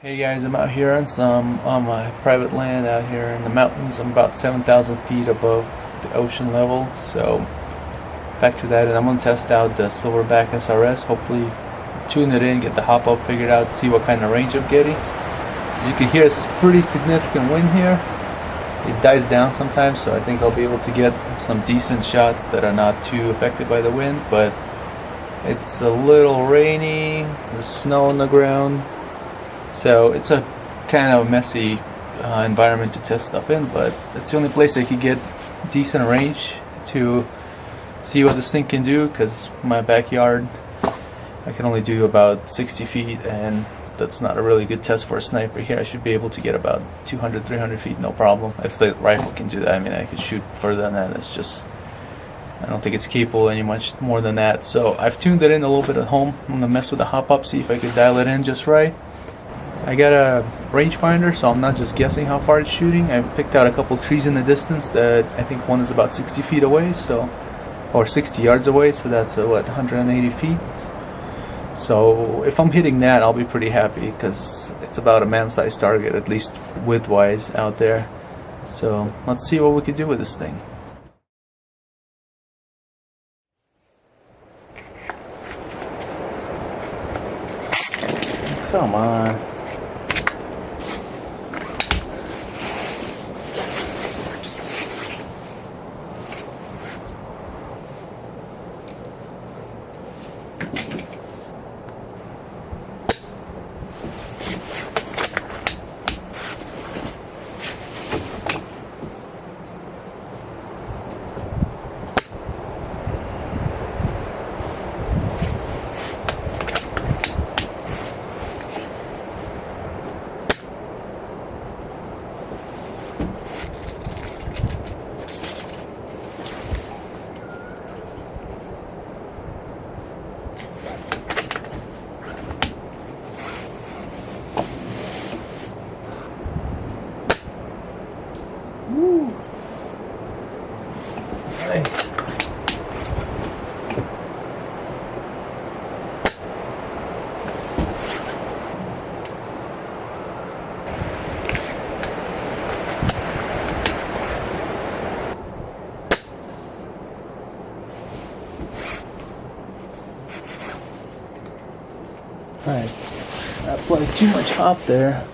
Hey guys, I'm out here on my private land out here in the mountains. I'm about 7,000 feet above the ocean level, so factor that in. I'm gonna test out the Silverback SRS. Hopefully, tune it in, get the Hopup figured out, see what kind of range I'm getting. As you can hear, it's pretty significant wind here. It dies down sometimes, so I think I'll be able to get some decent shots that are not too affected by the wind. But it's a little rainy. There's snow on the ground. So it's a kind of messy environment to test stuff in, but it's the only place I could get decent range to see what this thing can do, because my backyard I can only do about 60 feet, and that's not a really good test for a sniper. Here I should be able to get about 200, 300 feet, no problem. If the rifle can do that, I mean, I could shoot further than that. It's just, I don't think it's capable any much more than that. So I've tuned it in a little bit at home. I'm gonna mess with the Hopup, see if I could dial it in just right. I got a rangefinder, so I'm not just guessing how far it's shooting. I picked out a couple trees in the distance that I think one is about 60 feet away, so, or 60 yards away, so that's what, 180 feet. So if I'm hitting that, I'll be pretty happy, because it's about a man-sized target, at least width-wise, out there. So let's see what we can do with this thing. Come on. Woo. Nice. Alright, I applied too much hop there,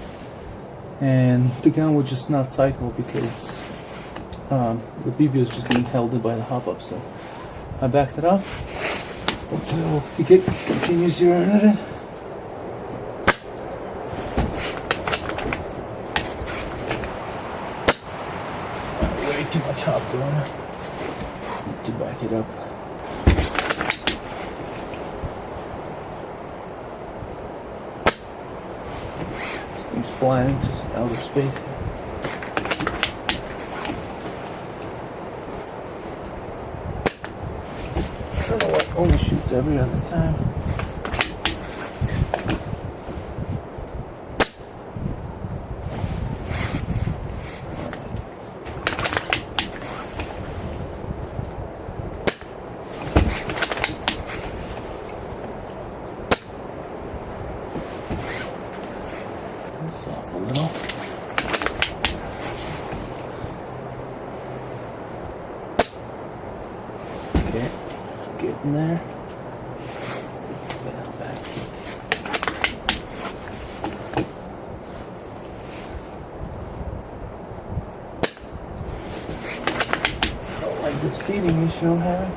and the gun would just not cycle because the BB was just being held in by the Hopup. So I backed it up. Hopefully we can continue zeroing it in. Way too much hop going. Need to back it up. This thing's flying just out of space. I don't know why it only shoots every other time. This off a little. Okay. Getting there. Now back. I don't like this feeding issue I'm having.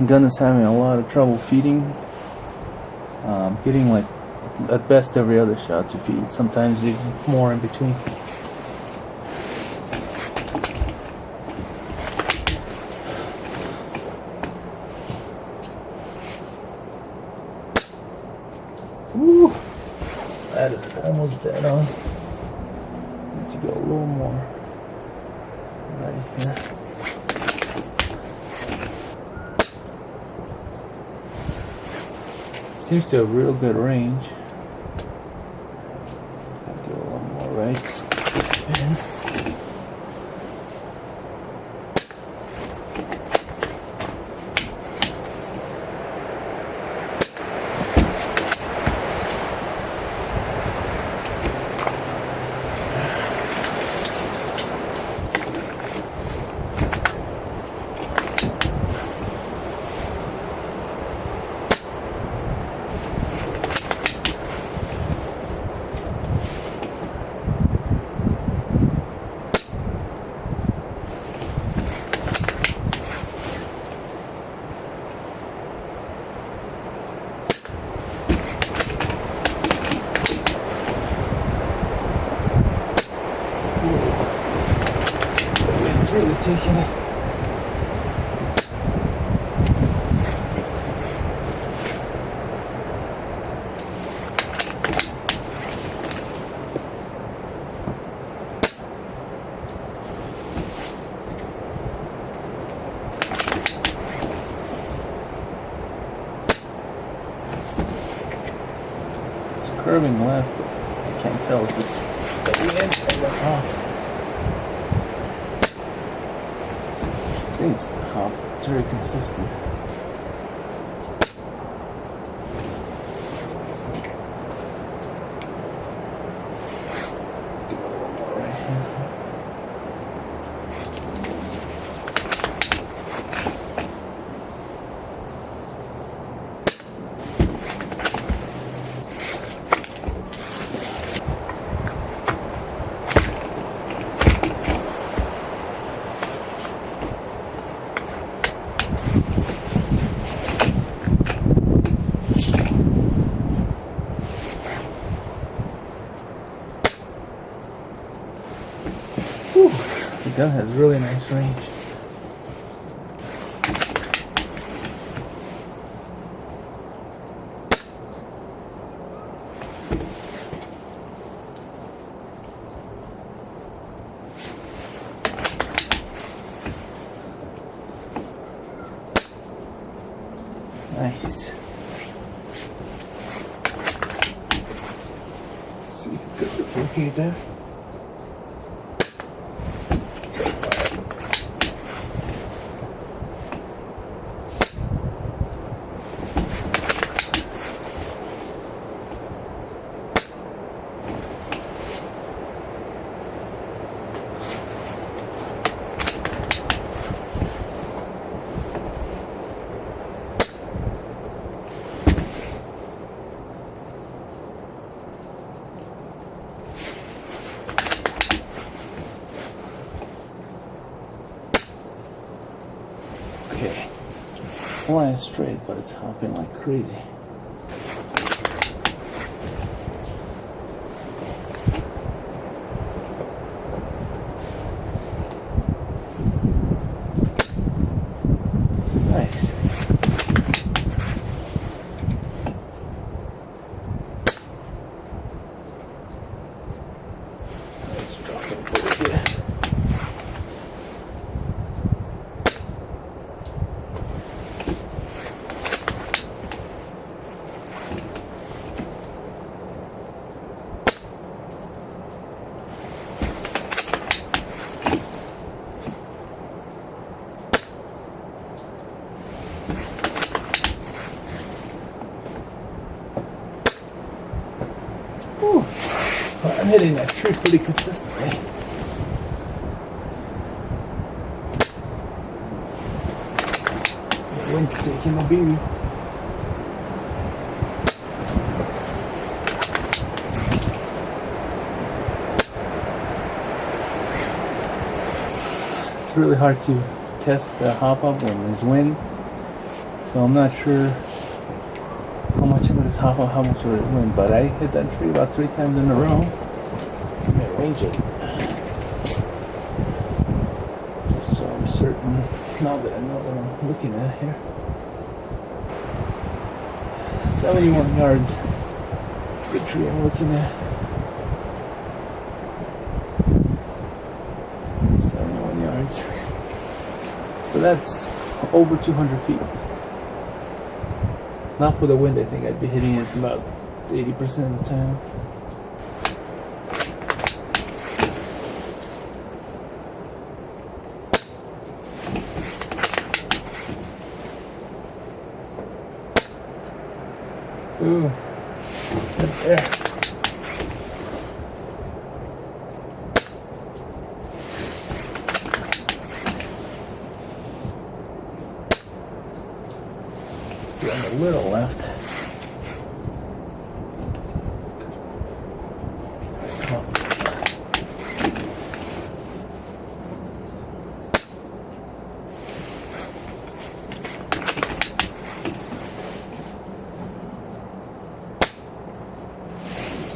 Gun is having a lot of trouble feeding. Getting like at best every other shot to feed, sometimes even more in between. Woo! That is almost dead on. Need to go a little more right here. seems to have real good range. I'll do a little more right. It's really taking it. It's curving left, but I can't tell if it's the wind or off. I think it's the hop. It's very consistent. Give it a little more right here. Whew, the gun has really nice range. Nice. Let's see if we could replicate that. Okay, flying straight, but it's hopping like crazy. Nice. Let's drop it a bit here. I'm hitting that tree pretty consistently. The wind's taking the beam. It's really hard to test the hop-up when there's wind, so I'm not sure how much of it is hop-up, how much of it is wind, but I hit that tree about 3 times in a row. Range it just so I'm certain now that I know what I'm looking at here. 71 yards is the tree I'm looking at. 71 yards, so that's over 200 feet. If not for the wind, I think I'd be hitting it about 80% of the time. Ooh, right there. Let's get on the little left.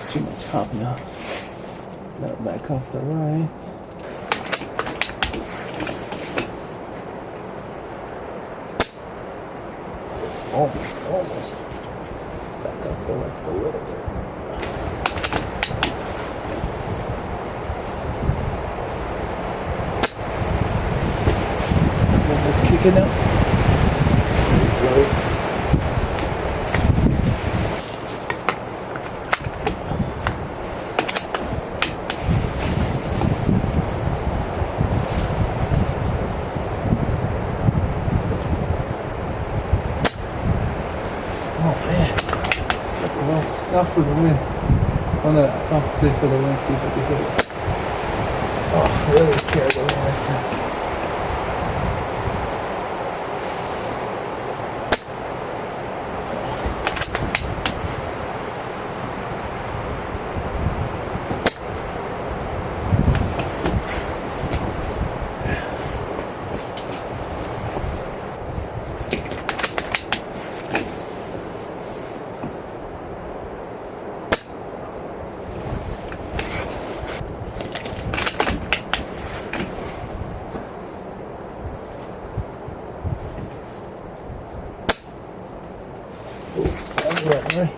Too much hop now. Gotta back off the right. Almost. Back off the left a little bit. Just kicking up. Low. Oh man, so close. Not for the win. I want to compensate for the win, see if I can hit it. Oh, really carried away that time. Right.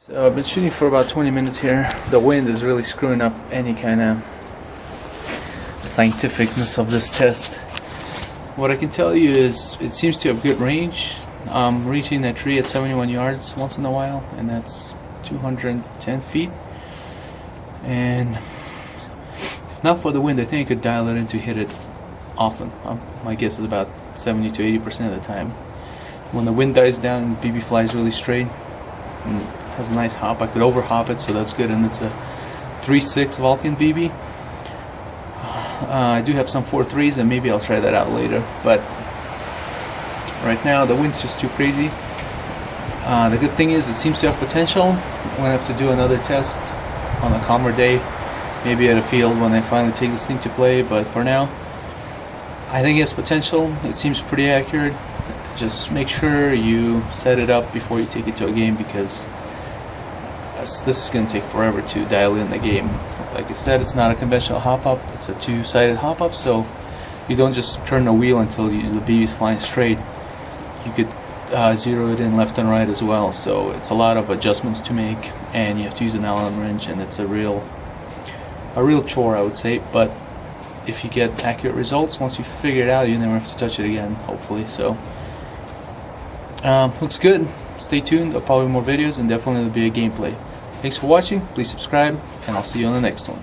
So I've been shooting for about 20 minutes here. The wind is really screwing up any kind of scientificness of this test. What I can tell you is it seems to have good range. I'm reaching that tree at 71 yards once in a while, and that's 210 feet. And if not for the wind, I think I could dial it in to hit it often. My guess is about 70 to 80% of the time. When the wind dies down, BB flies really straight and has a nice hop. I could over hop it, so that's good, and it's a 3.6 Vulcan BB. I do have some 4.3s, and maybe I'll try that out later, but right now the wind's just too crazy. The good thing is it seems to have potential. I'm going to have to do another test on a calmer day, maybe at a field when I finally take this thing to play, but for now I think it has potential. It seems pretty accurate. Just make sure you set it up before you take it to a game, because this is going to take forever to dial in the game. Like I said, it's not a conventional hop-up, it's a two-sided hop-up, so you don't just turn the wheel until the BB is flying straight. You could zero it in left and right as well, so it's a lot of adjustments to make, and you have to use an Allen wrench, and it's a real chore, I would say. But if you get accurate results, once you figure it out, you never have to touch it again, hopefully. So Looks good. Stay tuned. There'll probably be more videos and definitely there'll be a gameplay. Thanks for watching. Please subscribe, and I'll see you on the next one.